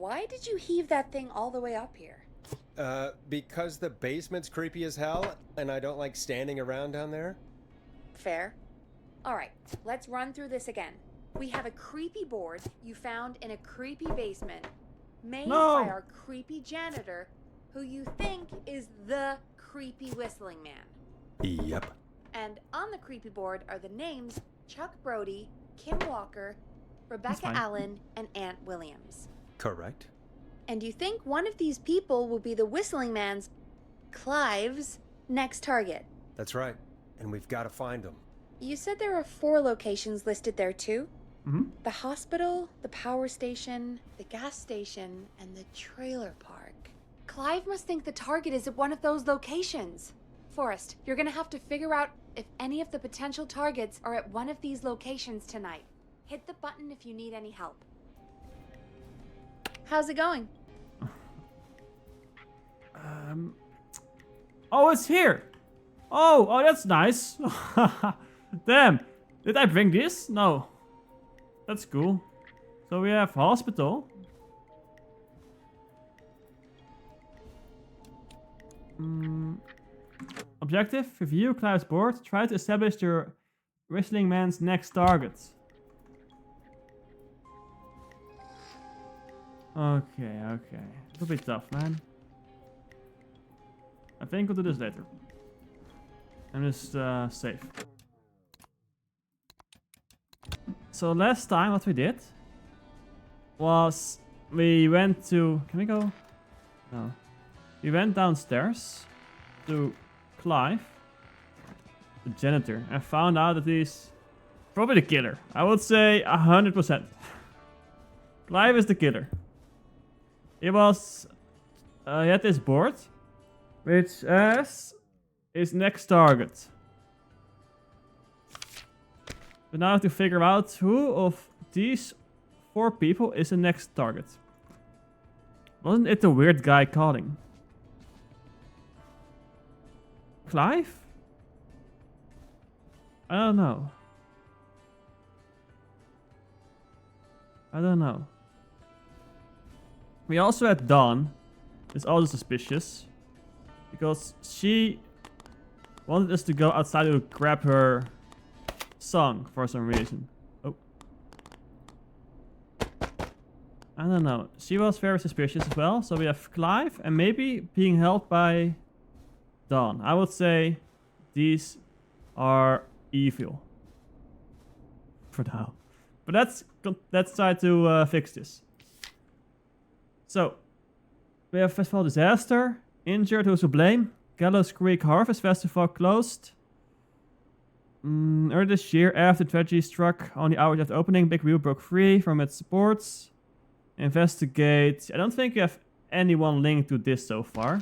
Why did you heave that thing all the way up here? Because the basement's creepy as hell, and I don't like standing around down there. Fair. Alright, let's run through this again. We have a creepy board you found in a creepy basement, made by our creepy janitor, who you think is the creepy whistling man. Yep. And on the creepy board are the names Chuck Brody, Kim Walker, Rebecca Allen, and Aunt Williams. Correct. And you think one of these people will be the whistling man's, Clive's, next target. That's right. And we've got to find him. You said there are 4 locations listed there too? Mm-hmm. The hospital, the power station, the gas station, and the trailer park. Clive must think the target is at one of those locations. Forrest, you're gonna have to figure out if any of the potential targets are at one of these locations tonight. Hit the button if you need any help. How's it going? Oh, it's here. Oh, that's nice. Damn. Did I bring this? No. That's cool. So we have hospital. Objective, review Clive's board. Try to establish your whistling man's next target. Okay. It'll be tough, man. I think we'll do this later. I'm just safe. So last time what we did was we went to... Can we go? No. We went downstairs to Clive, the janitor, and found out that he's probably the killer. I would say 100%. Clive is the killer. He was... he had this board, which has his next target. We now have to figure out who of these 4 people is the next target. Wasn't it the weird guy calling? Clive? I don't know. We also had Dawn. It's also suspicious. Because she wanted us to go outside to grab her song for some reason. Oh. I don't know. She was very suspicious as well. So we have Clive and maybe being helped by Dawn. I would say these are evil. For now. But let's try to fix this. So, we have Festival Disaster. Injured, who's to blame? Gallows Creek Harvest Festival closed. Earlier this year, after tragedy struck on the hours after opening, Big Wheel broke free from its supports. Investigate. I don't think you have anyone linked to this so far.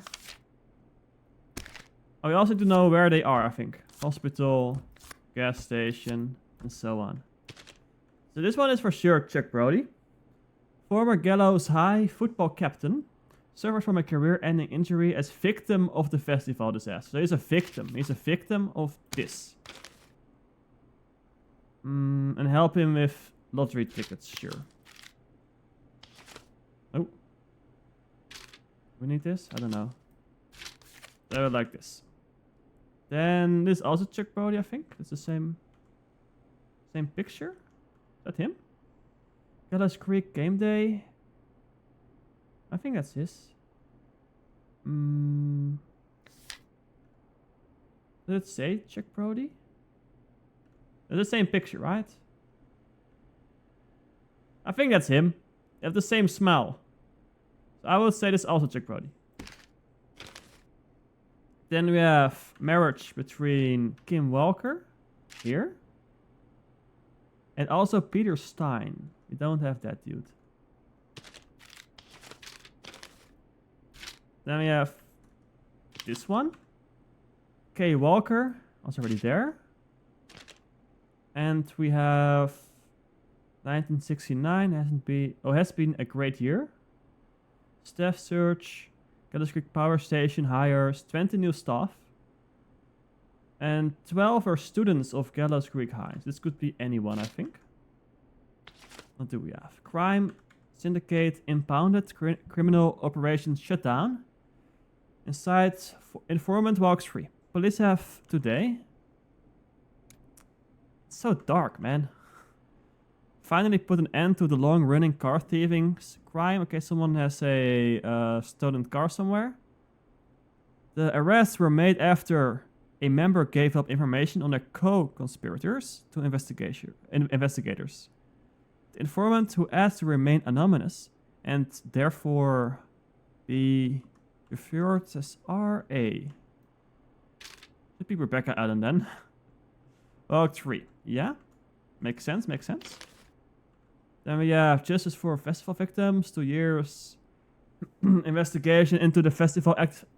Oh, we also do know where they are, I think. Hospital, gas station, and so on. So this one is for sure Chuck Brody. Former Gallows High football captain. Suffers from a career-ending injury as victim of the festival disaster. So he's a victim. He's a victim of this. And help him with lottery tickets, sure. Oh. We need this? I don't know. I would like this. Then this is also Chuck Brody, I think. It's the same picture. Is that him? Gallows Creek Game Day. I think that's his. Does it say Chuck Brody? It's the same picture, right? I think that's him. They have the same smile. So I would say this is also Chuck Brody. Then we have marriage between Kim Walker here. And also Peter Stein. We don't have that dude. Then we have this one. Kay Walker, also already there. And we have 1969, has been a great year. Staff search, Gallows Creek Power Station hires 20 new staff. And 12 are students of Gallows Creek High. This could be anyone, I think. What do we have? Crime syndicate impounded criminal operations shut down. Inside, informant walks free. Police have today. It's so dark, man. Finally put an end to the long-running car thieving crime. Okay, someone has a stolen car somewhere. The arrests were made after a member gave up information on their co-conspirators to investigators. The informant, who asked to remain anonymous and therefore be referred as R.A. Should be Rebecca Allen then. Walk 3. Yeah? Makes sense, makes sense. Then we have Justice for Festival Victims, 2 years. Investigation into the festival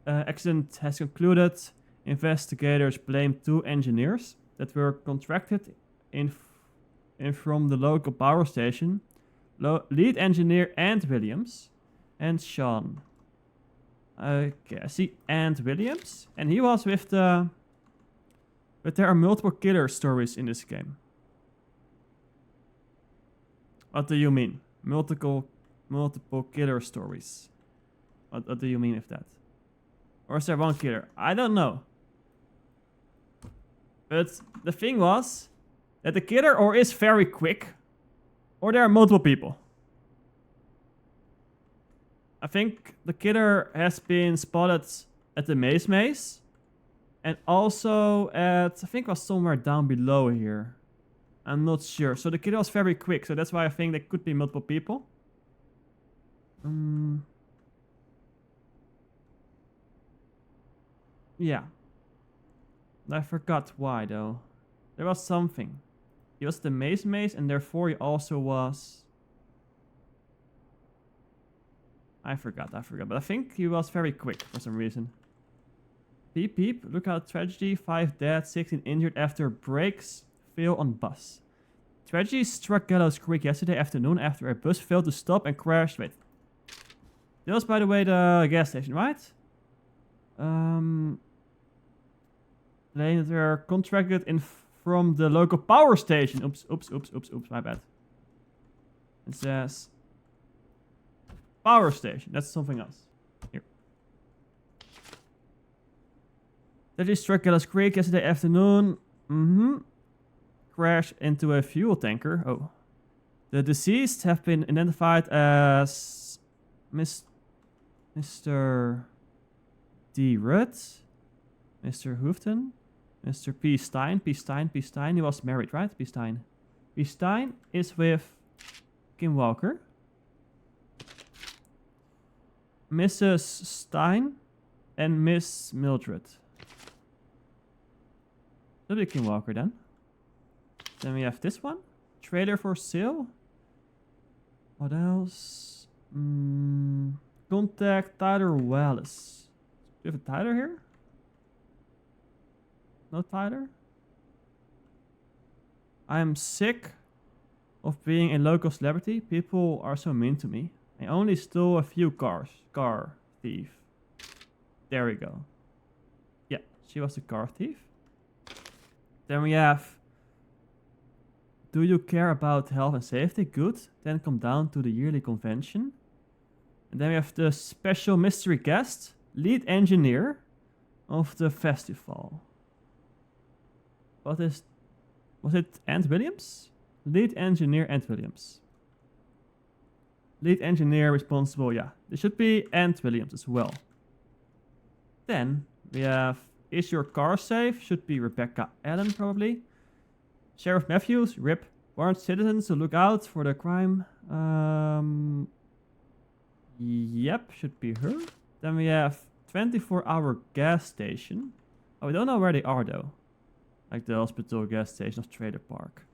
accident has concluded. Investigators blame 2 engineers that were contracted in from the local power station. Lead engineer Ant Williams and Sean. Okay, I see Ant Williams. And he was with the... But there are multiple killer stories in this game. What do you mean? Multiple killer stories. What do you mean with that? Or is there one killer? I don't know. But the thing was that the killer or is very quick, or there are multiple people. I think the killer has been spotted at the maze, and also at, I think it was somewhere down below here. I'm not sure. So the killer was very quick, so that's why I think there could be multiple people. Yeah. I forgot why though. There was something. He was the maze, and therefore he also was... I forgot, but I think he was very quick for some reason. Peep peep, look out, tragedy, 5 dead, 16 injured after brakes fail on bus. Tragedy struck Gallows Creek yesterday afternoon after a bus failed to stop and crashed. Wait. That was, by the way, the gas station, right? Planes were contracted in from the local power station. Oops, my bad. It says power station. That's something else. Here. Tragedy struck Gallows Creek yesterday afternoon. Crashed into a fuel tanker. Oh. The deceased have been identified as Mr. D. Rudd, Mr. Hoofden, Mr. P. Stein. P. Stein. He was married, right? P. Stein. P. Stein is with Kim Walker. Mrs. Stein and Miss Mildred. That'll be Kim Walker then. Then we have this one. Trailer for sale. What else? Contact Tyler Wallace. Do you have a Tyler here? No Tyler? I am sick of being a local celebrity. People are so mean to me. I only stole a few cars. Car thief. There we go. Yeah, she was a car thief. Then we have... Do you care about health and safety? Good. Then come down to the yearly convention. And then we have the special mystery guest, lead engineer of the festival. Was it Ant Williams? Lead engineer Ant Williams. Lead engineer responsible, yeah. There should be Ant Williams as well. Then we have, is your car safe? Should be Rebecca Allen probably. Sheriff Matthews, RIP, warns citizens to look out for the crime. Yep, should be her. Then we have 24-hour gas station. Oh, we don't know where they are though. Like the hospital, gas station of Trailer Park.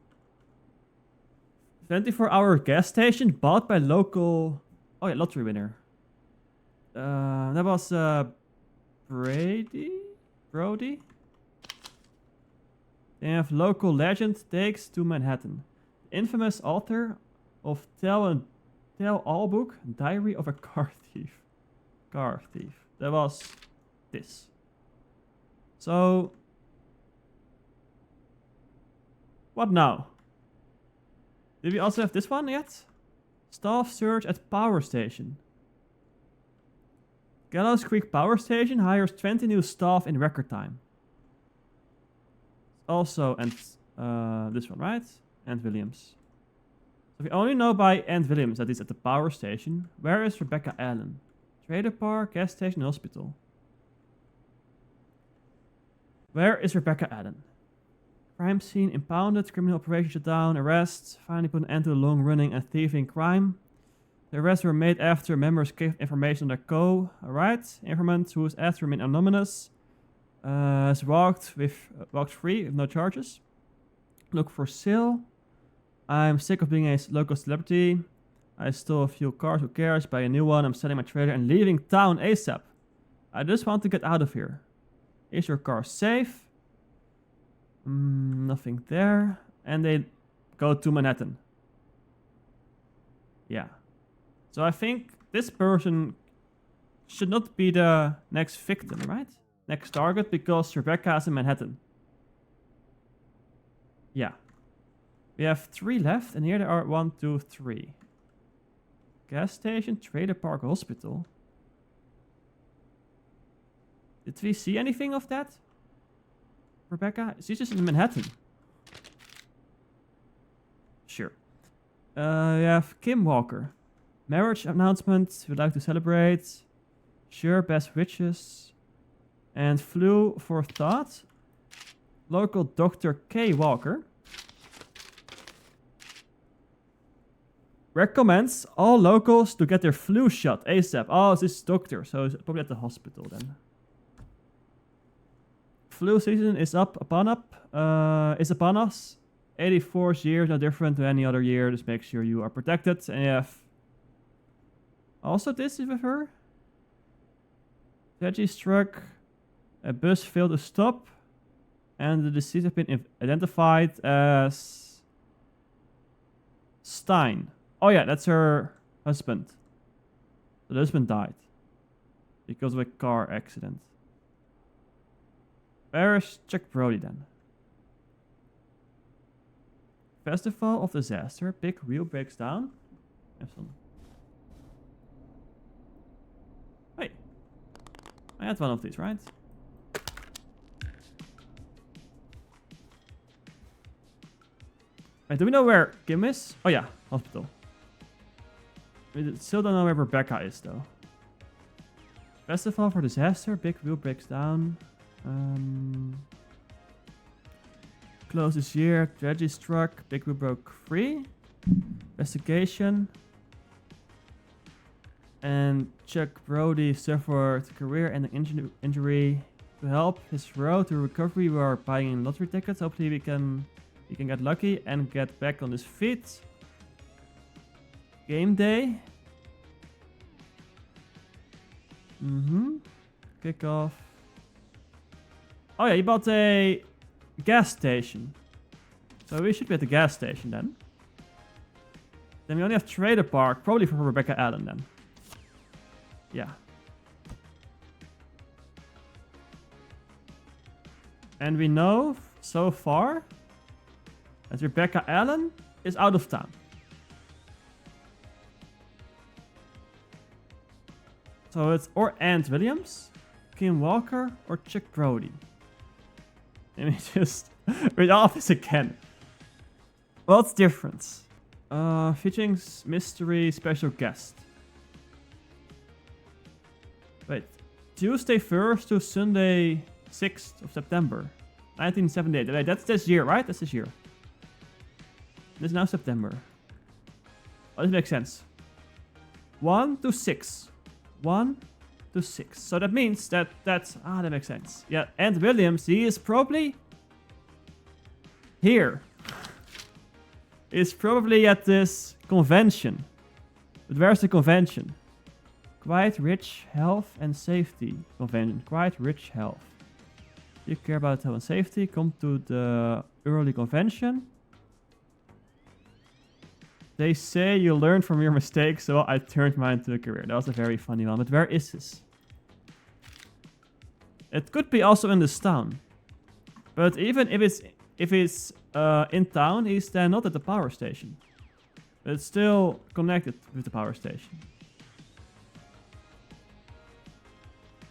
24-hour gas station bought by local... Oh yeah, lottery winner. That was Brody? They have local legend takes to Manhattan. The infamous author of Tell All book, Diary of a Car Thief. That was this. So, what now? Did we also have this one yet? Staff search at power station. Gallows Creek Power Station hires 20 new staff in record time. Also, and this one, right? And Williams. So we only know by Ant Williams that he's at the power station. Where is Rebecca Allen? Trailer park, gas station, hospital. Where is Rebecca Allen? Crime scene impounded, criminal operation shut down, arrests, finally put an end to the long-running and thieving crime. The arrests were made after members gave information on their co-right informant who was asked to remain anonymous. Has walked free with no charges. Look for sale. I'm sick of being a local celebrity. I stole a few cars, who cares? Buy a new one. I'm selling my trailer and leaving town ASAP. I just want to get out of here. Is your car safe? Nothing there. And they go to Manhattan. Yeah. So I think this person should not be the next victim, right? Next target, because Rebecca is in Manhattan. Yeah. We have 3 left, and here there are 1, 2, 3. Gas station, trailer park, hospital. Did we see anything of that? Rebecca? She's just in Manhattan. Sure. We have Kim Walker. Marriage announcement, would like to celebrate. Sure, best wishes. And flew for thought. Local Dr. K. Walker. Recommends all locals to get their flu shot ASAP. Oh, this is doctor, so it's probably at the hospital then. Flu season is upon us. 84 years, no different to any other year. Just make sure you are protected. And you have also this is with her. Veggie struck. A bus failed to stop. And the deceased have been identified as Stein. Oh yeah, that's her husband. So the husband died because of a car accident. Where's Chuck Brody then? Festival of Disaster. Big wheel breaks down. Have some. Wait. I had one of these, right? Wait, do we know where Kim is? Oh yeah, hospital. We still don't know where Rebecca is though. Festival for Disaster. Big wheel breaks down. Close this year. Tragedy struck. Big wheel broke free. Investigation. And Chuck Brody suffered career-ending injury. To help his road to recovery, we are buying lottery tickets. Hopefully he can get lucky and get back on his feet. Game day. Kick off. Oh yeah, he bought a gas station. So we should be at the gas station then. Then we only have trailer park, probably for Rebecca Allen then. Yeah. And we know so far that Rebecca Allen is out of town. So it's or Ant Williams, Kim Walker, or Chuck Brody. Let me just read off this again. What's the difference? Featuring mystery special guest. Wait. Tuesday 1st to Sunday 6th of September. 1978. Wait, that's this year, right? That's this year. This is now September. Oh, this makes sense. 1 to 6. 1 to 6. So that means that makes sense. Yeah, and Williams, he is probably here. He's probably at this convention. But where's the convention? Quiet, Rich, Health and Safety Convention. Quiet, Rich, Health. You care about health and safety? Come to the early convention. They say you learn from your mistakes, so I turned mine into a career. That was a very funny one. But where is this? It could be also in this town. But even if it's in town, he's then not at the power station. But it's still connected with the power station.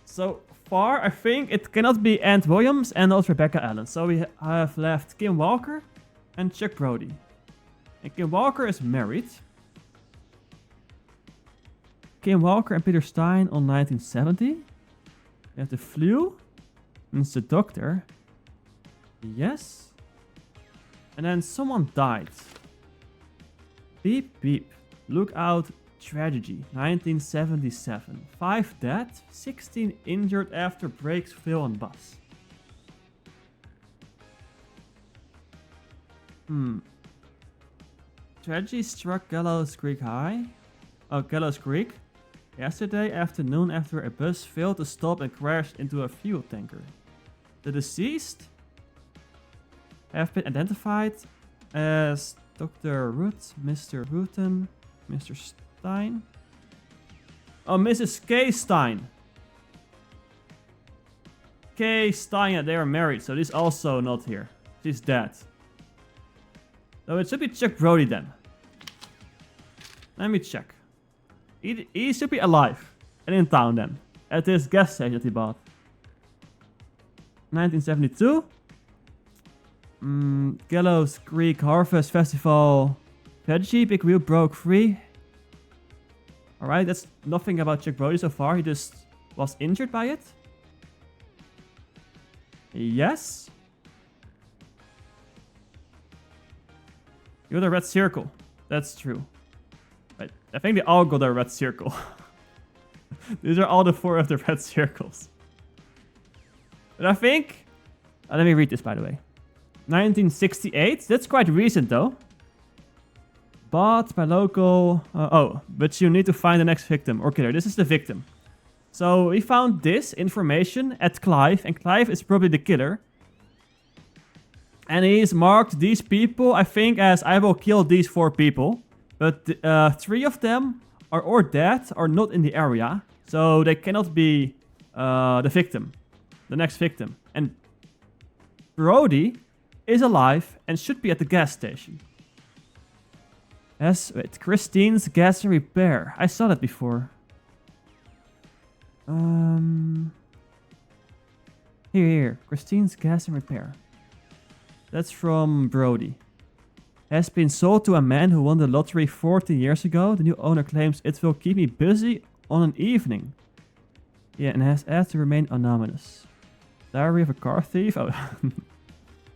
So far, I think it cannot be Ant Williams and not Rebecca Allen. So we have left Kim Walker and Chuck Brody. And Kim Walker is married. Kim Walker and Peter Stein on 1970. We have the flu. And it's the doctor. Yes. And then someone died. Beep beep. Look out. Tragedy. 1977. 5 dead. 16 injured after brakes fail on bus. Tragedy struck Gallows Creek High. Oh, Gallows Creek. Yesterday afternoon after a bus failed to stop and crashed into a fuel tanker. The deceased have been identified as Dr. Root, Mr. Rutten, Mr. Stein. Oh, Mrs. K. Stein. K. Stein, yeah, they are married, so she's also not here. She's dead. So it should be Chuck Brody then. Let me check. He should be alive and in town then. At this gas station that he bought. 1972. Gallows Creek Harvest Festival. Veggie, Big Wheel broke free. Alright, that's nothing about Chuck Brody so far. He just was injured by it. Yes. You got a red circle. That's true. Right. I think they all got a red circle. These are all the 4 of the red circles. But I think... let me read this, by the way. 1968. That's quite recent, though. Bought by local... but you need to find the next victim or killer. This is the victim. So we found this information at Clive. And Clive is probably the killer. And he's marked these people, I think, as I will kill these 4 people. But 3 of them are dead or not in the area. So they cannot be the victim. The next victim. And Brody is alive and should be at the gas station. Yes, wait. Christine's Gas and Repair. I saw that before. Here. Christine's Gas and Repair. That's from Brody. Has been sold to a man who won the lottery 14 years ago. The new owner claims it will keep me busy on an evening. Yeah, and has asked to remain anonymous. Diary of a car thief? Oh.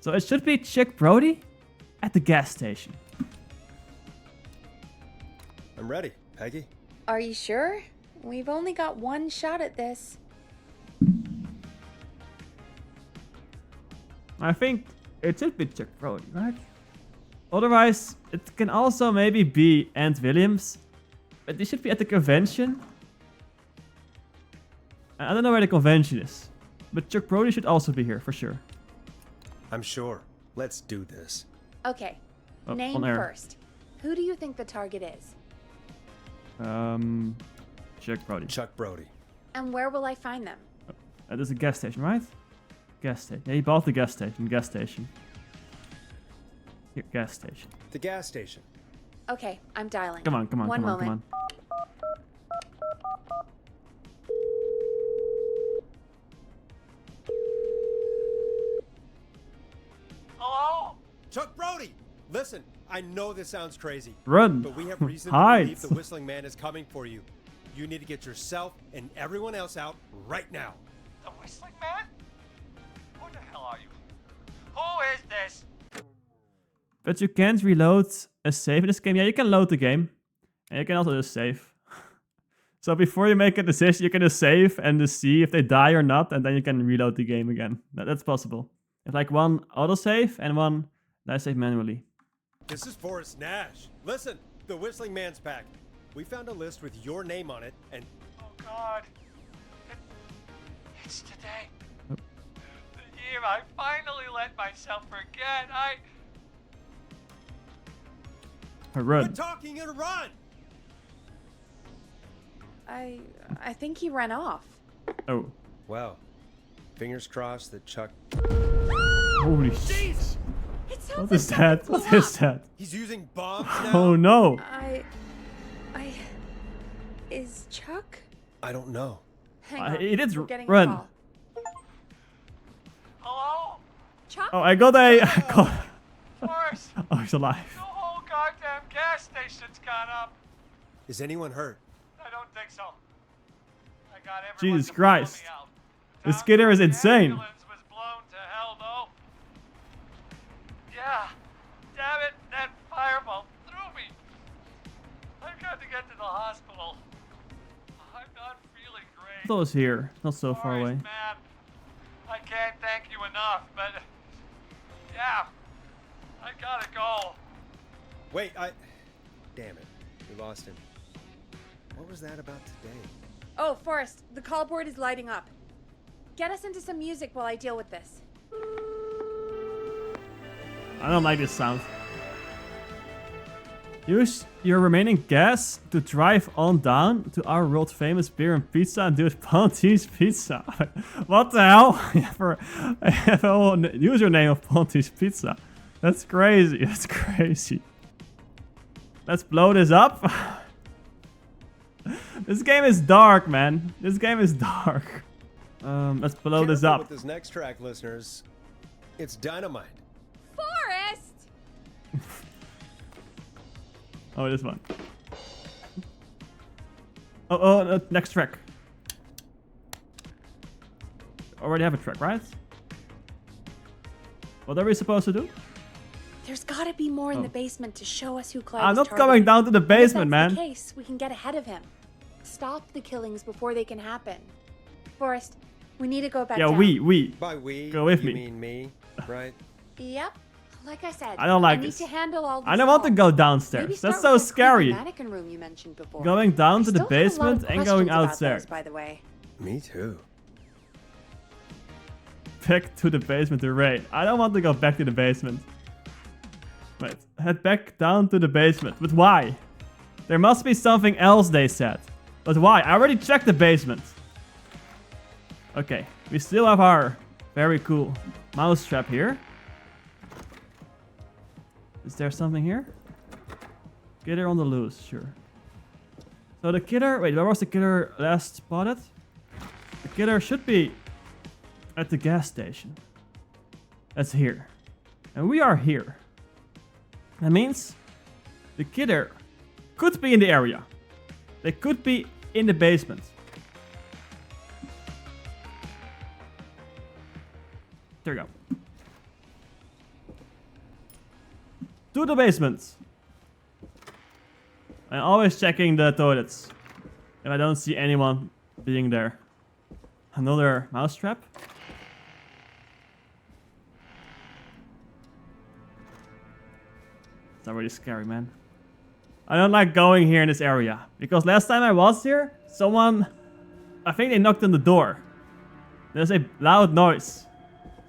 So it should be Chuck Brody at the gas station. I'm ready, Peggy. Are you sure? We've only got one shot at this. I think it should be Chuck Brody, right? Otherwise, it can also maybe be Ant Williams. But they should be at the convention. I don't know where the convention is. But Chuck Brody should also be here, for sure. I'm sure. Let's do this. Okay, name first. Who do you think the target is? Chuck Brody. Chuck Brody. And where will I find them? There's a gas station, right? Gas station. Yeah, he bought the gas station. Gas station. Here, gas station. The gas station. Okay, I'm dialing. Come on. One moment. Come on. Hello? Chuck Brody! Listen, I know this sounds crazy. Run! But we have reason to Hide! believe the Whistling Man is coming for you. You need to get yourself and everyone else out right now. The Whistling Man? Who the hell are you? Who is this? But you can't reload a save in this game. Yeah, you can load the game. And you can also just save. So before you make a decision, you can just save and just see if they die or not. And then you can reload the game again. That's possible. It's like one autosave and one that I save manually. This is Forrest Nash. Listen, the Whistling Man's pack. We found a list with your name on it and... Oh God. It's today. Oh. The year I finally let myself forget. Run. Quit talking and run! I think he ran off. Oh. Well, fingers crossed that Chuck... Holy shit. It's What is that? What is that? He's using bombs now? Oh no. Is Chuck? I don't know. Hang on. He did we're getting a run. call. Hello? Chuck? Oh, I got a... Forrest, Oh, he's alive. the whole goddamn gas station's gone up. Is anyone hurt? I don't think so. I got everyone Jesus to follow Christ. me out. This Town kidder is the insane. ambulance was blown to hell, though. Yeah. Damn it, that fireball threw me. I've got to get to the hospital. I'm not feeling great. Those here, not so far Forrest, away. man, I can't thank you enough, but yeah, I gotta go. Wait, Damn it. We lost him. What was that about today? Oh, Forrest, the call board is lighting up. Get us into some music while I deal with this. I don't like this sound. Use your remaining gas to drive on down to our world famous beer and pizza and do it Ponty's Pizza. What the hell? I have a whole username of Ponty's Pizza. That's crazy. That's crazy. Let's blow this up. This game is dark, man. This game is dark. Let's blow this Careful up. with this next track, listeners. It's dynamite. Forrest! Oh, this one. Oh, next track. Already have a track, right? What are we supposed to do? There's gotta be more in Oh. the basement to show us who Clive I'm is not targeting. going down to the And basement, if man. that's the case, we can get ahead of him. Stop the killings before they can happen. Forrest, we need to go back Yeah, down. we. By we, Go with you me. mean me, right? Yep. Like I said, I don't like I need this. to handle all these I don't want to calls. go Maybe downstairs. start That's so with that creepy scary. mannequin room you mentioned before. Going down I to the still have a lot of basement and going questions about outside. those, by the way. Me too. Back to the basement to raid. I don't want to go back to the basement. Wait, head back down to the basement. But why? There must be something else, they said. But why? I already checked the basement. Okay, we still have our very cool mousetrap here. Is there something here? Killer on the loose, sure. So the killer, wait, where was the killer last spotted? The killer should be at the gas station. That's here. And we are here. That means the killer could be in the area. They could be in the basement. There we go. To the basement. I'm always checking the toilets. If I don't see anyone being there. Another mousetrap. It's not really scary, man. I don't like going here in this area. Because last time I was here, someone... I think they knocked on the door. There's a loud noise.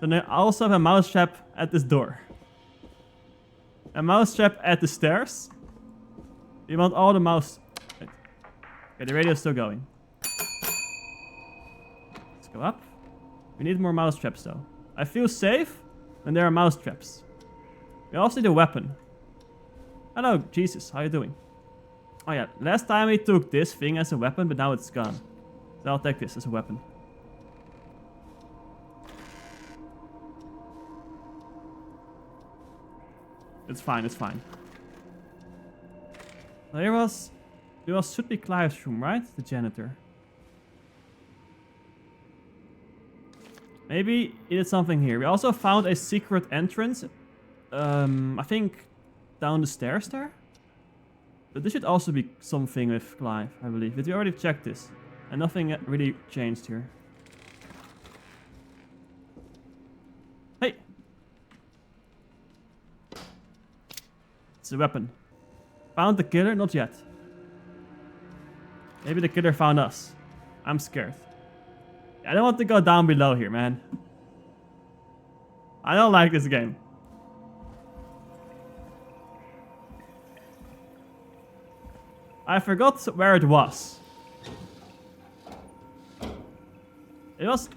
Then I also have a mousetrap at this door. A mousetrap at the stairs. You want all the mouse... Wait. Okay, the radio's still going. Let's go up. We need more mousetraps though. I feel safe when there are mousetraps. We also need a weapon. Hello, Jesus, how you doing? Oh yeah, last time we took this thing as a weapon, but now it's gone. So I'll take this as a weapon. It's fine, it's fine. So here should be Clive's room, right? The janitor. Maybe he did something here. We also found a secret entrance. I think down the stairs there. But this should also be something with Clive, I believe. Did we already check this? And nothing really changed here. Hey! It's a weapon. Found the killer? Not yet. Maybe the killer found us. I'm scared. I don't want to go down below here, man. I don't like this game. I forgot where it was. Was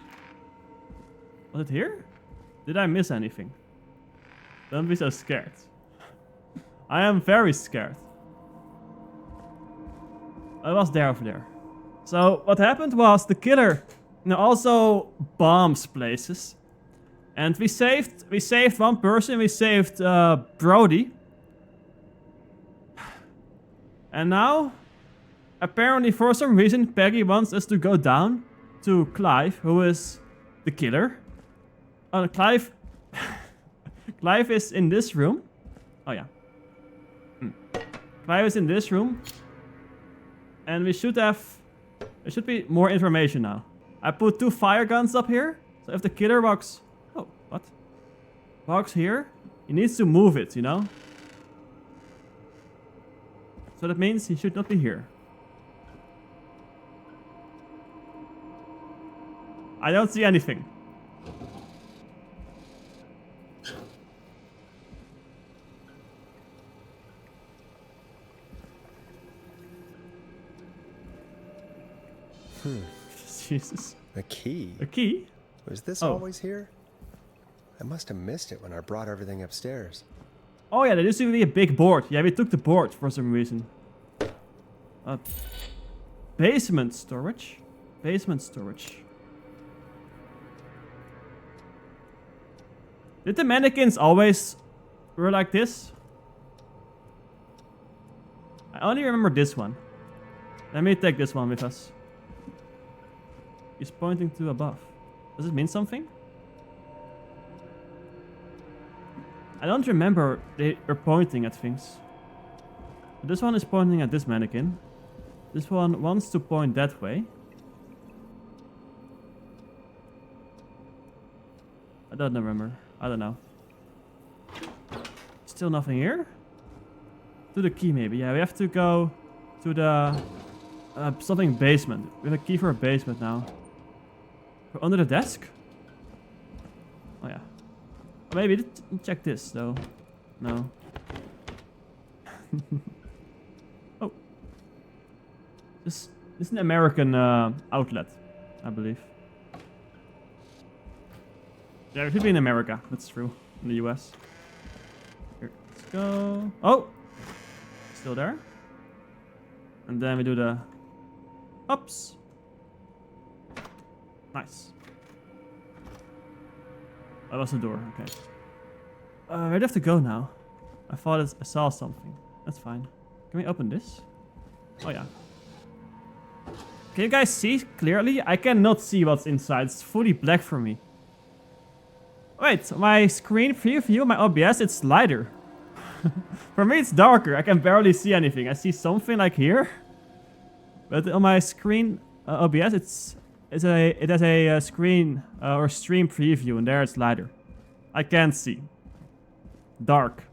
it here? Did I miss anything? Don't be so scared. I am very scared. I was there over there. So what happened was the killer also bombs places. And we saved one person. We saved Brody. And now, apparently for some reason, Peggy wants us to go down to Clive, who is the killer. Clive... Clive is in this room. Oh yeah. Clive is in this room. And we should have... There should be more information now. I put 2 fire guns up here. So if the killer walks... Oh, what? Walks here, he needs to move it, you know? So that means he should not be here. I don't see anything. Jesus. A key? A key? Was this Oh. always here? I must have missed it when I brought everything upstairs. Oh yeah, there used to be a big board. Yeah, we took the board for some reason. Basement storage? Basement storage. Did the mannequins always were like this? I only remember this one. Let me take this one with us. He's pointing to above. Does it mean something? I don't remember they are pointing at things. This one is pointing at this mannequin. This one wants to point that way. I don't remember. I don't know. Still nothing here? To the key maybe. Yeah, we have to go to the something basement. We have a key for a basement now. We're under the desk? Oh yeah. Maybe check this though. No. Oh. This is an American outlet, I believe. Yeah, it should be in America. That's true. In the US. Here, let's go. Oh! Still there. And then we do the ups. Nice. That was the door, okay. Where do I have to go now? I thought I saw something. That's fine. Can we open this? Oh yeah. Can you guys see clearly? I cannot see what's inside. It's fully black for me. Wait, my screen preview, my OBS, it's lighter. For me it's darker. I can barely see anything. I see something like here. But on my screen OBS it has a screen or stream preview and there it's lighter. I can't see. Dark.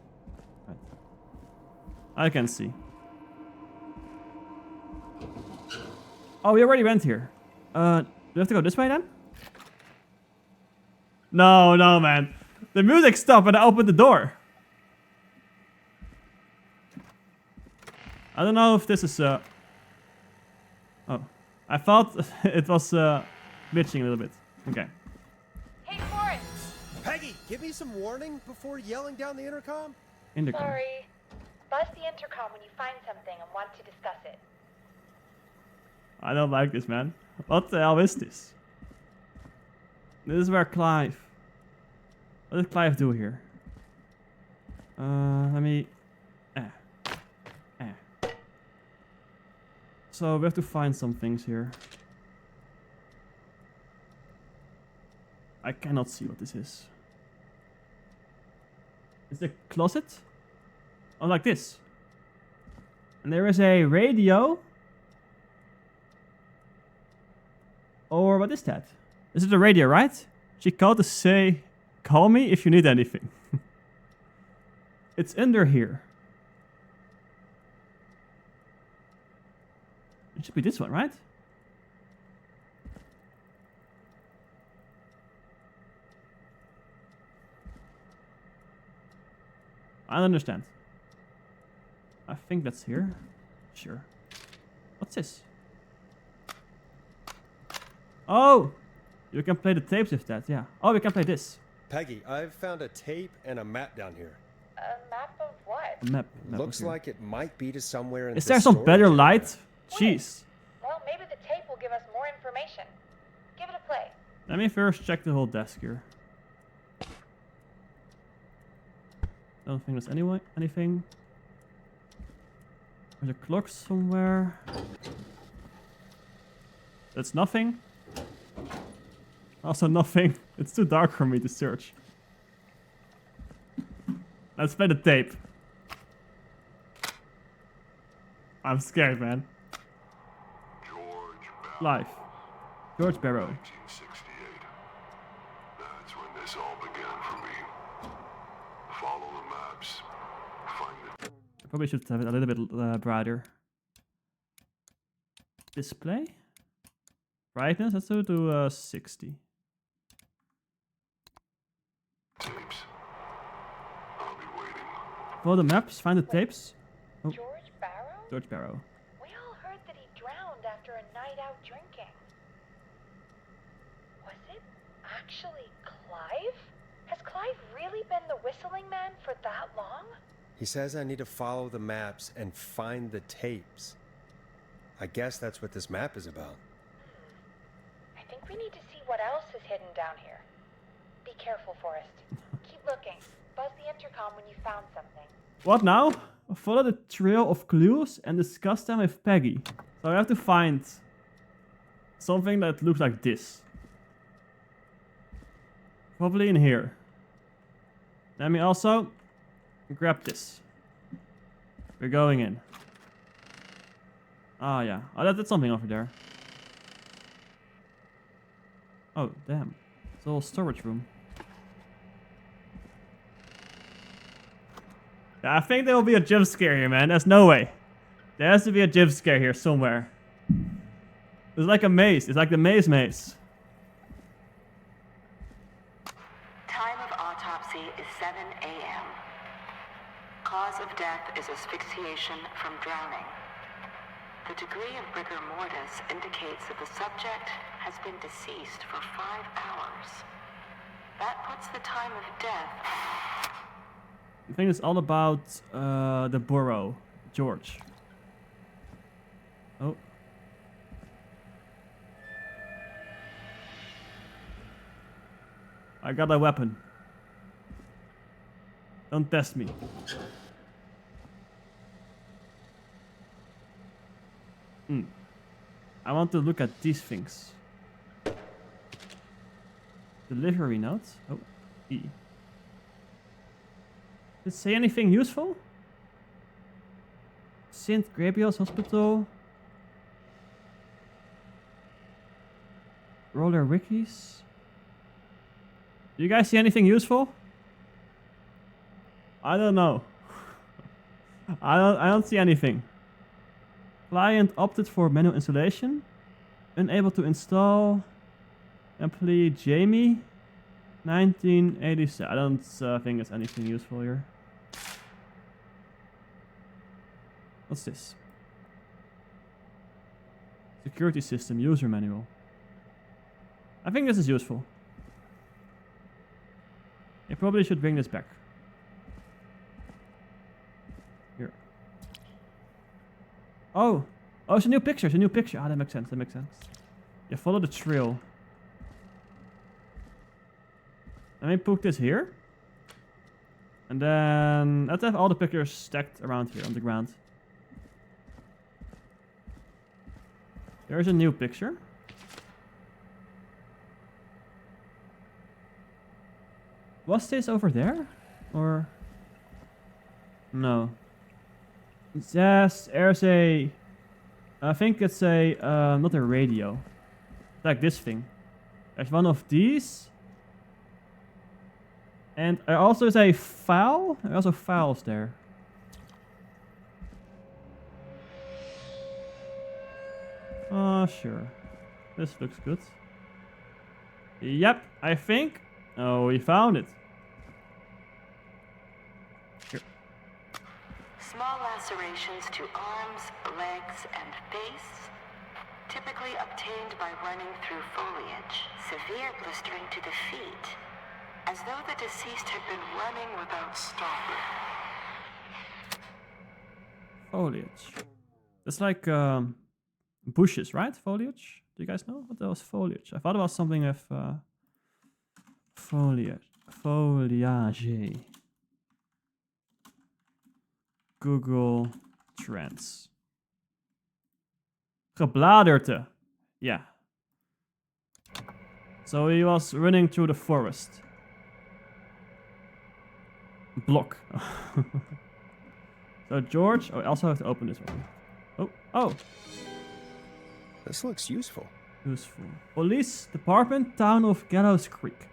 I can see. Oh, we already went here. Do we have to go this way then? No, man. The music stopped when I opened the door. I don't know if this is Oh. I thought it was glitching a little bit. Okay. Hey, Forrest! Peggy, give me some warning before yelling down the intercom? Intercom. Sorry. Buzz the intercom when you find something and want to discuss it. I don't like this, man. What the hell is this? This is where Clive... What did Clive do here? Let me... So we have to find some things here. I cannot see what this is. Is it a closet? Oh, like this. And there is a radio. Or what is that? Is it a radio, right? She called to say, call me if you need anything. It's under here. It should be this one, right? I don't understand. I think that's here. Sure. What's this? Oh! You can play the tapes with that, yeah. Oh, we can play this. Peggy, I've found a tape and a map down here. A map of what? A map. Looks okay. like it might be to somewhere in Is the there some storage better area. light? Jeez. Well, maybe the tape will give us more information. Give it a play. Let me first check the whole desk here. Don't think there's anything. There's a clock somewhere. That's nothing. Also nothing. It's too dark for me to search. Let's play the tape. I'm scared, man. George Barrow, Live. George Barrow. 1968. That's when this all began for me. Follow the maps. Find the I probably should have it a little bit brighter. Display? Brightness, let's do it to 60. tapes. I'll be waiting. Follow the maps, find the tapes. Oh, George Barrow? George Barrow. We all heard that he drowned after a night out drinking. Was it actually Clive? Has Clive really been the whistling man for that long? He says I need to follow the maps and find the tapes. I guess that's what this map is about. I think we need to see what else is hidden down here. Be careful, Forrest. Keep looking. Buzz the intercom when you found something. What now? Follow the trail of clues and discuss them with Peggy. So I have to find something that looks like this. Probably in here. Let me also grab this. We're going in. Ah, yeah. Oh, that's something over there. Oh, damn. It's a whole storage room. Yeah, I think there will be a jump scare here, man. There's no way. There has to be a jump scare here somewhere. It's like a maze. It's like the maze. Time of autopsy is 7 a.m. Cause of death is asphyxiation from drowning. The degree of rigor mortis indicates that the subject has been deceased for 5 hours. That puts the time of death. I think it's all about the burrow, George. Oh. I got a weapon. Don't test me. I want to look at these things. Delivery notes. Oh, E. Did it say anything useful? St. Gabriel's Hospital. Roller wikis. Do you guys see anything useful? I don't know. I don't see anything. Client opted for manual installation. Unable to install. Employee Jamie. 1987. I don't think there's anything useful here. What's this? Security system user manual. I think this is useful. I probably should bring this back. Here. Oh! Oh, it's a new picture. It's a new picture. Ah, that makes sense. That makes sense. Yeah, follow the trail. Let me put this here. And then let's have all the pictures stacked around here on the ground. There's a new picture. Was this over there? Or... No. Yes, there's a... I think it's a... not a radio. It's like this thing. There's one of these. And there also is a file. There are also files there. Oh, sure. This looks good. Yep, I think. Oh, we found it. Here. Small lacerations to arms, legs, and face, typically obtained by running through foliage. Severe blistering to the feet. as though the deceased had been running without stopping. Foliage. It's like bushes, right? Foliage. Do you guys know what that was? Foliage. I thought it was something with foliage. Foliage. Google Trends. Gebladerte. Yeah. So he was running through the forest. Block. So George, oh, I also have to open this one. Oh, This looks useful. useful. Police Department, Town of Gallows Creek.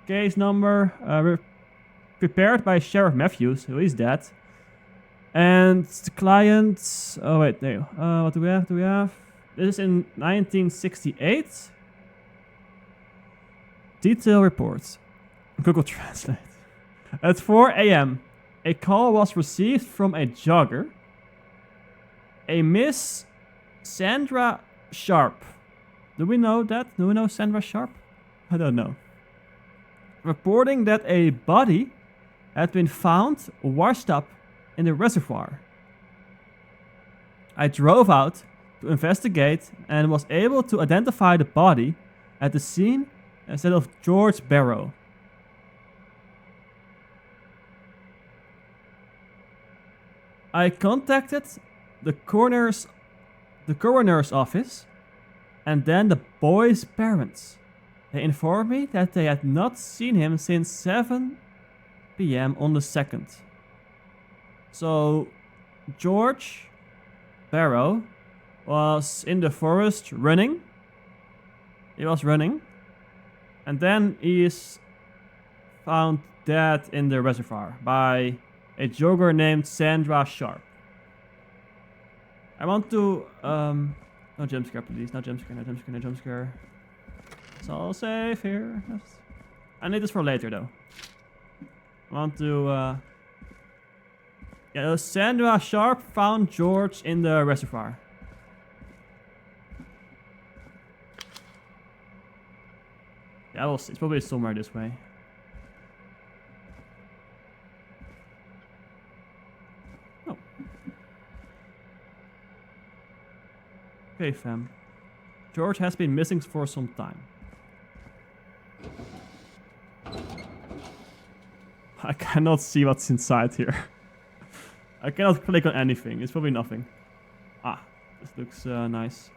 Case number prepared by Sheriff Matthews, who is dead. And the client, oh wait, no. What do we have? This is in 1968. Detail report. Google Translate. At 4 a.m., a call was received from a jogger. A Miss Sandra Sharp. Do we know that? Do we know Sandra Sharp? I don't know. Reporting that a body had been found washed up in the reservoir. I drove out to investigate and was able to identify the body at the scene as that of George Barrow. I contacted the coroner's office and then the boy's parents. They informed me that they had not seen him since 7 p.m. on the 2nd. So, George Barrow was in the forest running. He was running. And then he is found dead in the reservoir by a jogger named Sandra Sharp. I want to... no jump scare, please. No jump scare, no jump scare, no jump scare. It's all safe here. Yes. I need this for later, though. I want to... Yeah, Sandra Sharp found George in the reservoir. Yeah, we'll see. It's probably somewhere this way. Oh. Okay, fam. George has been missing for some time. I cannot see what's inside here. I cannot click on anything. It's probably nothing. Ah, this looks nice.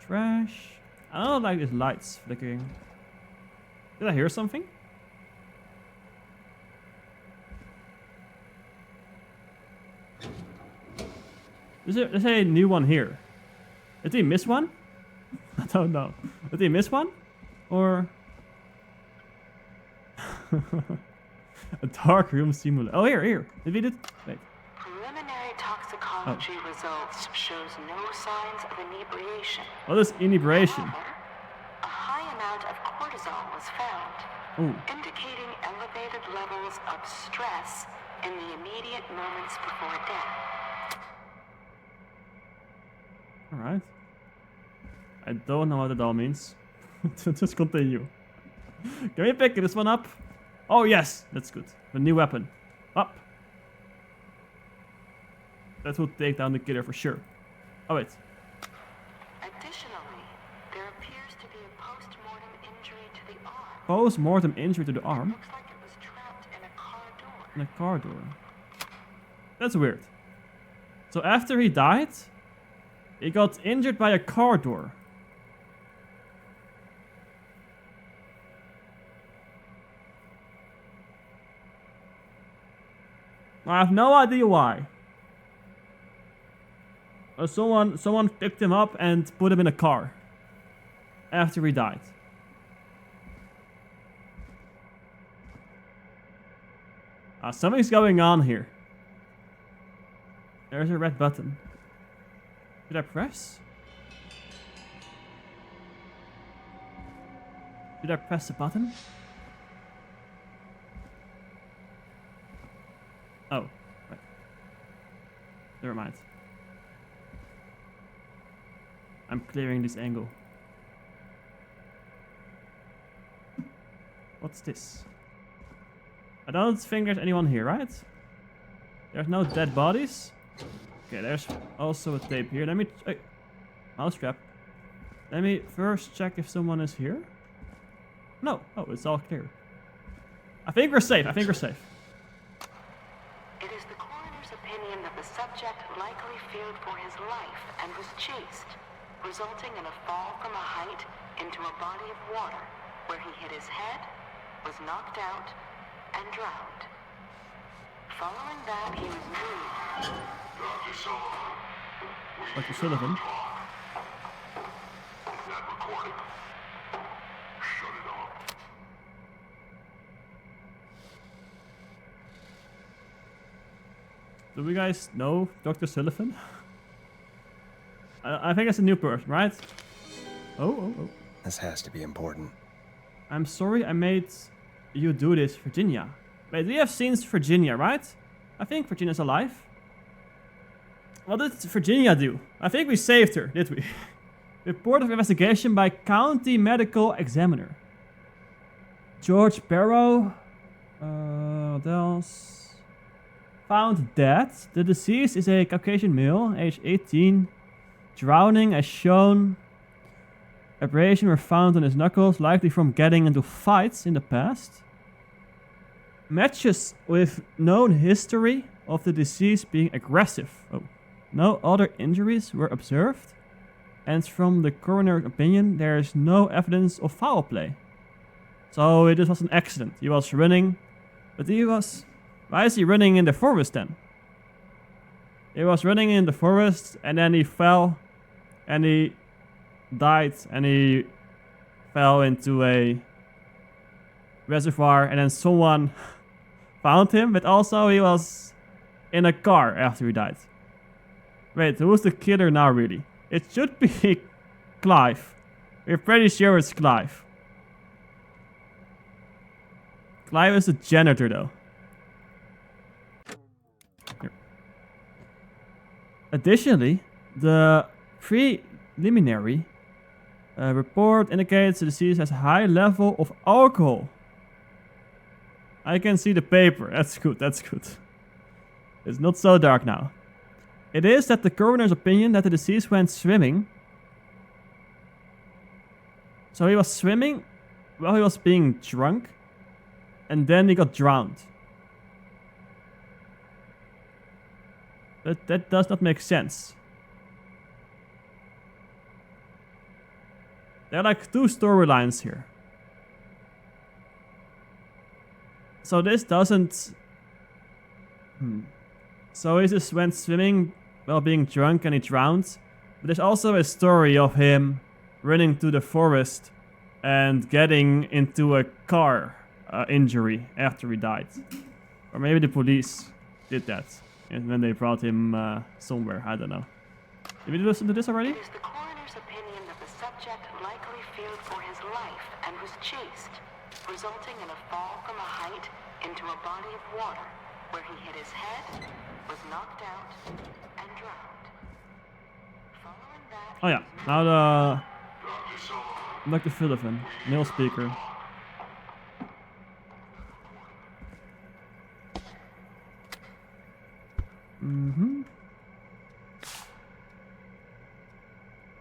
Trash. I don't like these lights flickering. Did I hear something? There's a new one here. Did he miss one? I don't know. Did he miss one? Or... a dark room simulator. Oh, here. Did we did... Wait. Preliminary toxicology results shows no signs of inebriation. What is inebriation? However, a high amount of cortisol was found, indicating elevated levels of stress in the immediate moments before death. Alright. I don't know what it all means. Just continue. Can we pick this one up? Oh yes, that's good. A new weapon. Up. That will take down the killer for sure. Oh wait. Additionally, there appears to be a post-mortem injury to the arm. Post-mortem injury to the arm? Looks like it was trapped in a car door. In a car door. That's weird. So after he died, he got injured by a car door. I have no idea why. Someone picked him up and put him in a car after he died. Something's going on here. There's a red button. Did I press? Did I press the button? Oh, right. Never mind. I'm clearing this angle. What's this? I don't think there's anyone here, right? There's no dead bodies. Okay, there's also a tape here. Let me... mousetrap. Let me first check if someone is here. No. Oh, it's all clear. I think we're safe. I think we're safe. It is the coroner's opinion that the subject likely feared for his life and was chased, resulting in a fall from a height into a body of water, where he hit his head, was knocked out, and drowned. Following that, he was moved. Dr. Sullivan, we Dr. Sullivan. that recording. Shut it off. Do we guys know Dr. Sullivan? I think it's a new person, right? Oh. This has to be important. I'm sorry I made you do this, Virginia. Wait, we have seen Virginia, right? I think Virginia's alive. What did Virginia do? I think we saved her, did we? Report of investigation by County Medical Examiner. George Barrow. What else? Found dead. The deceased is a Caucasian male, age 18. Drowning as shown. Abrasions were found on his knuckles, likely from getting into fights in the past. Matches with known history of the deceased being aggressive. Oh. No other injuries were observed. And from the coroner's opinion, there is no evidence of foul play. So this was an accident. He was running, but he was... Why is he running in the forest then? He was running in the forest and then he fell and he died and he fell into a reservoir and then someone found him, but also he was in a car after he died. Wait, who's the killer now really? It should be Clive. We're pretty sure it's Clive. Clive is the janitor though. Here. Additionally, the preliminary report indicates the deceased has a high level of alcohol. I can see the paper. That's good, that's good. It's not so dark now. It is that the coroner's opinion that the deceased went swimming. So he was swimming while he was being drunk. And then he got drowned. But that does not make sense. There are like two storylines here. So this doesn't... So he just went swimming while being drunk and he drowned. But there's also a story of him running to the forest and getting into a car injury after he died. Or maybe the police did that. And when they brought him somewhere, I don't know. Did we listen to this already? It is the coroner's opinion that the subject likely feared for his life and was chased, resulting in a fall from a height into a body of water, where he hit his head, was knocked out, and drowned. Following that, Oh yeah, now the Dr. Sullivan, Dr. Sullivan, male speaker.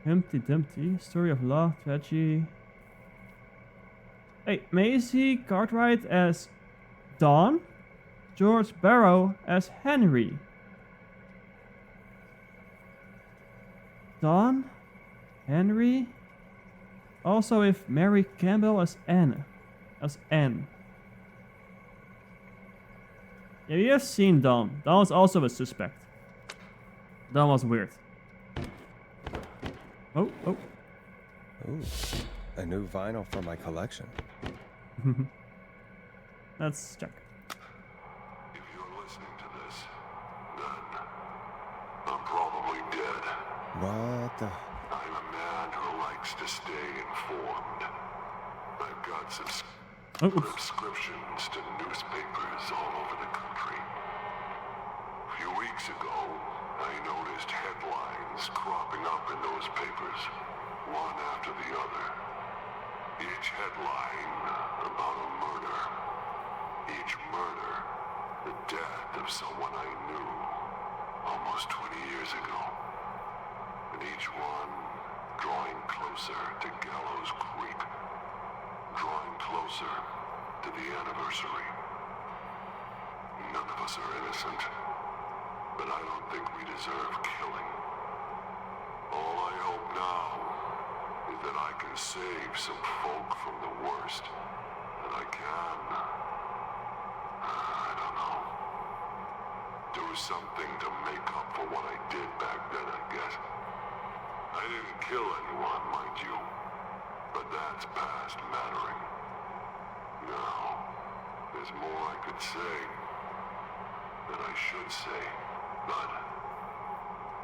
Humpty Dumpty, story of love, tragedy. Hey, Maisie Cartwright as Dawn, George Barrow as Henry. Dawn, Henry. Also with Mary Campbell as Anne. Yeah, we have seen Dawn. Dawn was also a suspect. Dawn was weird. Oh. Ooh, a new vinyl for my collection. Let's check. if you're listening to this, then I'm probably dead. What the... I'm a man who likes to stay informed. I've got subscriptions to newspapers all over the country. A few weeks ago, I noticed headlines cropping up in those papers, one after the other. Each headline about a murder. Each murder, the death of someone I knew almost 20 years ago. And each one drawing closer to Gallows Creek. Drawing closer to the anniversary. None of us are innocent, but I don't think we deserve killing. All I hope now is that I can save some folk from the worst, that I can. I don't know. Do something to make up for what I did back then, I guess. I didn't kill anyone, mind you, but that's past mattering. Now, there's more I could say, that I should say, but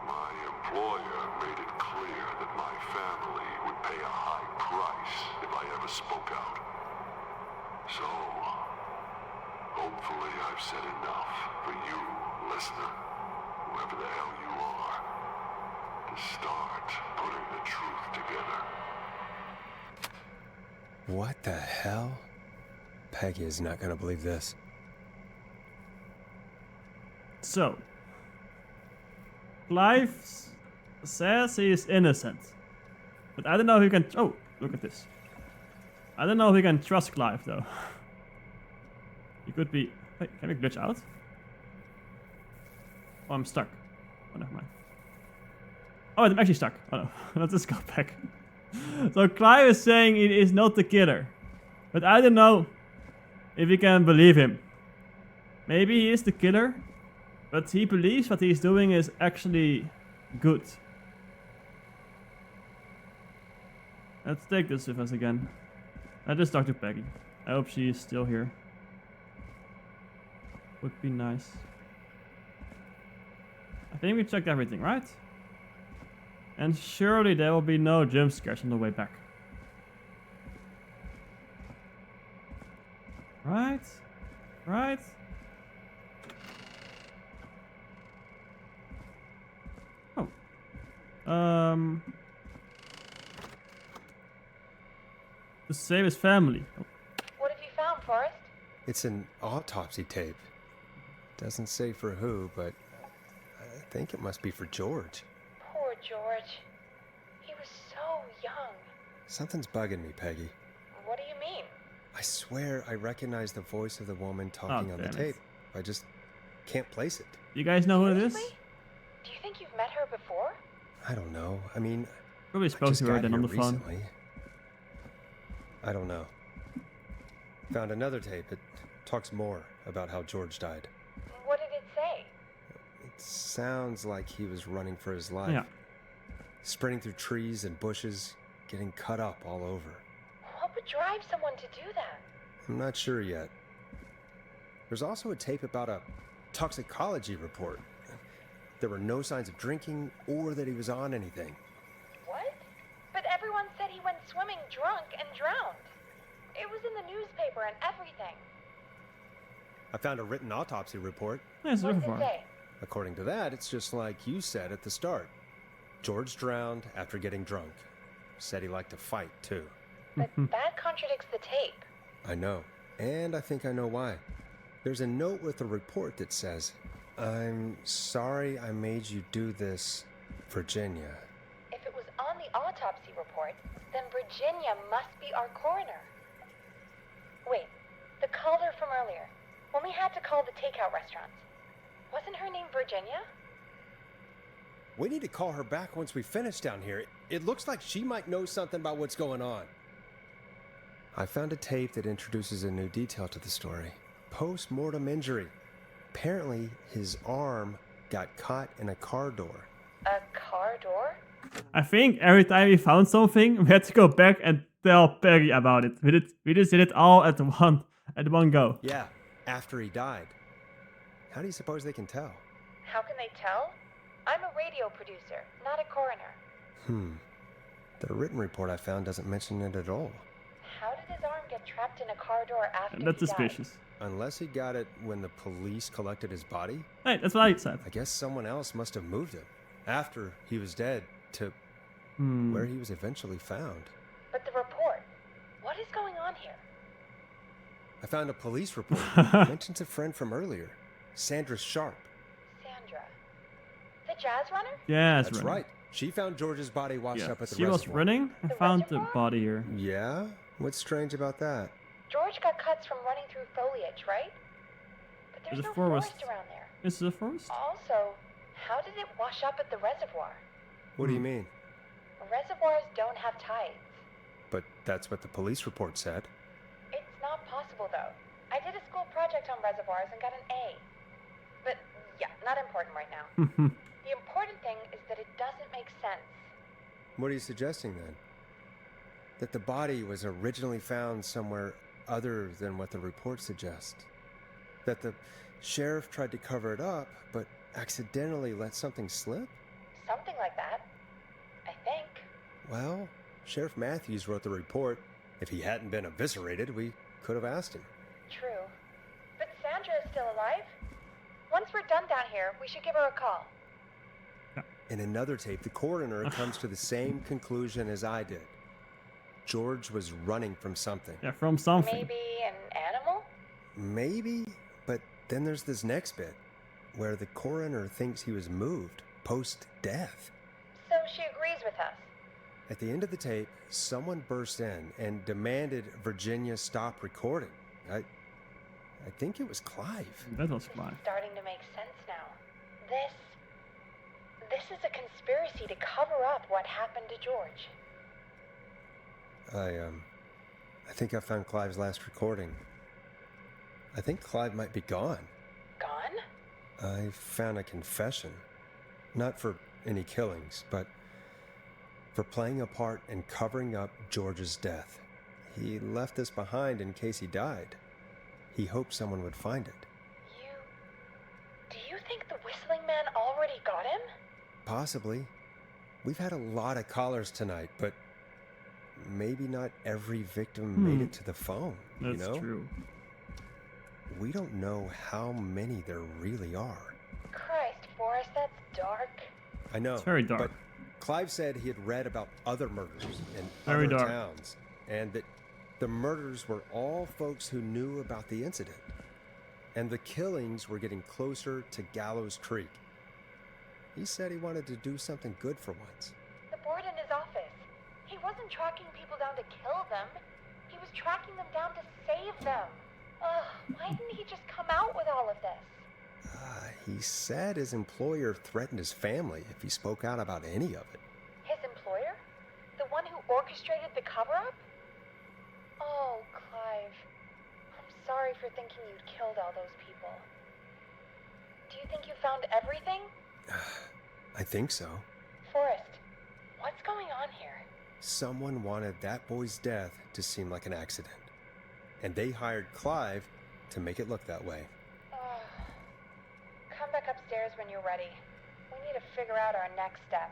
my employer made it clear that my family would pay a high price if I ever spoke out. So, hopefully I've said enough for you, listener, whoever the hell you are, to start putting the truth together. What the hell? Peggy is not gonna believe this. So, Clive says he is innocent, but I don't know if you can. Oh, look at this. I don't know if we can trust Clive though. He could be. Hey, can we glitch out? Oh, I'm stuck. Oh, never mind. Oh, I'm actually stuck. Oh no, let's just go back. So Clive is saying he is not the killer, but I don't know if we can believe him. Maybe he is the killer, but he believes what he's doing is actually good. Let's take this with us again. I just talked to Peggy. I hope she is still here. Would be nice. I think we checked everything, right? And surely there will be no jump scares on the way back. Right? Right? Oh. To save his family. Oh. What have you found, Forrest? It's an autopsy tape. Doesn't say for who, but I think it must be for George. Poor George. He was so young. Something's bugging me, Peggy. What do you mean? I swear I recognize the voice of the woman talking on the damn it. tape. I just can't place it. You guys know who it is? Seriously? Do you think you've met her before? I don't know. I mean, Probably I spoke just to her got then on here the phone. recently. I don't know. Found another tape. It talks more about how George died. What did it say? It sounds like he was running for his life. Yeah. Sprinting through trees and bushes, getting cut up all over. What would drive someone to do that? I'm not sure yet. There's also a tape about a toxicology report. There were no signs of drinking or that he was on anything. What? But everyone said he went swimming drunk and drowned. It was in the newspaper and everything. I found a written autopsy report. Nice What river did it farm. say? According to that, it's just like you said at the start. George drowned after getting drunk. Said he liked to fight, too. But that contradicts the tape. I know. And I think I know why. There's a note with the report that says, "I'm sorry I made you do this, Virginia." If it was on the autopsy report, then Virginia must be our coroner. Wait, the caller from earlier, when we had to call the takeout restaurants, wasn't her name Virginia? We need to call her back once we finish down here. It looks like she might know something about what's going on. I found a tape that introduces a new detail to the story. Post-mortem injury. Apparently, his arm got caught in a car door. A car door? I think every time we found something, we had to go back and tell Peggy about it. We just did it all at one go. Yeah, after he died. How do you suppose they can tell? How can they tell? I'm a radio producer, not a coroner. The written report I found doesn't mention it at all. how did his arm get trapped in a car door after That's he died? suspicious. Unless he got it when the police collected his body, Hey, that's what I said. I guess someone else must have moved him after he was dead to where he was eventually found. But the report, what is going on here? I found a police report. Mentions a friend from earlier, Sandra Sharp. Sandra. The jazz runner? Yeah, That's right. She found George's body washed Yeah, up at the she was reservoir. running and The found the reservoir? body here. Yeah? What's strange about that? George got cuts from running through foliage, right? But there's There's a no forest. forest around there. Is it a forest? Also, how did it wash up at the reservoir? What do you mean? Reservoirs don't have tides. But that's what the police report said. It's not possible, though. I did a school project on reservoirs and got an A. But, yeah, not important right now. The important thing is that it doesn't make sense. What are you suggesting then? That the body was originally found somewhere other than what the report suggests? That the sheriff tried to cover it up, but accidentally let something slip? Something like that. I think. Well, Sheriff Matthews wrote the report. If he hadn't been eviscerated, we could have asked him. True. But Sandra is still alive? Once we're done down here, we should give her a call. In another tape, the coroner comes to the same conclusion as I did. George was running from something. Yeah, from something. Maybe an animal? Maybe, but then there's this next bit where the coroner thinks he was moved post-death. So she agrees with us. At the end of the tape, someone burst in and demanded Virginia stop recording. I think it was Clive. That was Clive. Starting to make sense now. This is a conspiracy to cover up what happened to George. I think I found Clive's last recording. I think Clive might be gone. Gone? I found a confession. Not for any killings, but for playing a part in covering up George's death. He left this behind in case he died. He hoped someone would find it. Do you think the Whistling Man already got him? Possibly. We've had a lot of callers tonight, but maybe not every victim made it to the phone, That's you know? true. We don't know how many there really are. Christ, Forrest, that's dark. I know. It's very dark. But Clive said he had read about other murders in Very other dark. towns, and that the murders were all folks who knew about the incident. And the killings were getting closer to Gallows Creek. He said he wanted to do something good for once. The board in his office. He wasn't tracking people down to kill them. He was tracking them down to save them. Ugh, why didn't he just come out with all of this? He said his employer threatened his family if he spoke out about any of it. His employer? The one who orchestrated the cover-up? Oh, Clive. I'm sorry for thinking you'd killed all those people. Do you think you found everything? I think so. Forrest, what's going on here? Someone wanted that boy's death to seem like an accident. And they hired Clive to make it look that way. Come back upstairs when you're ready. We need to figure out our next step.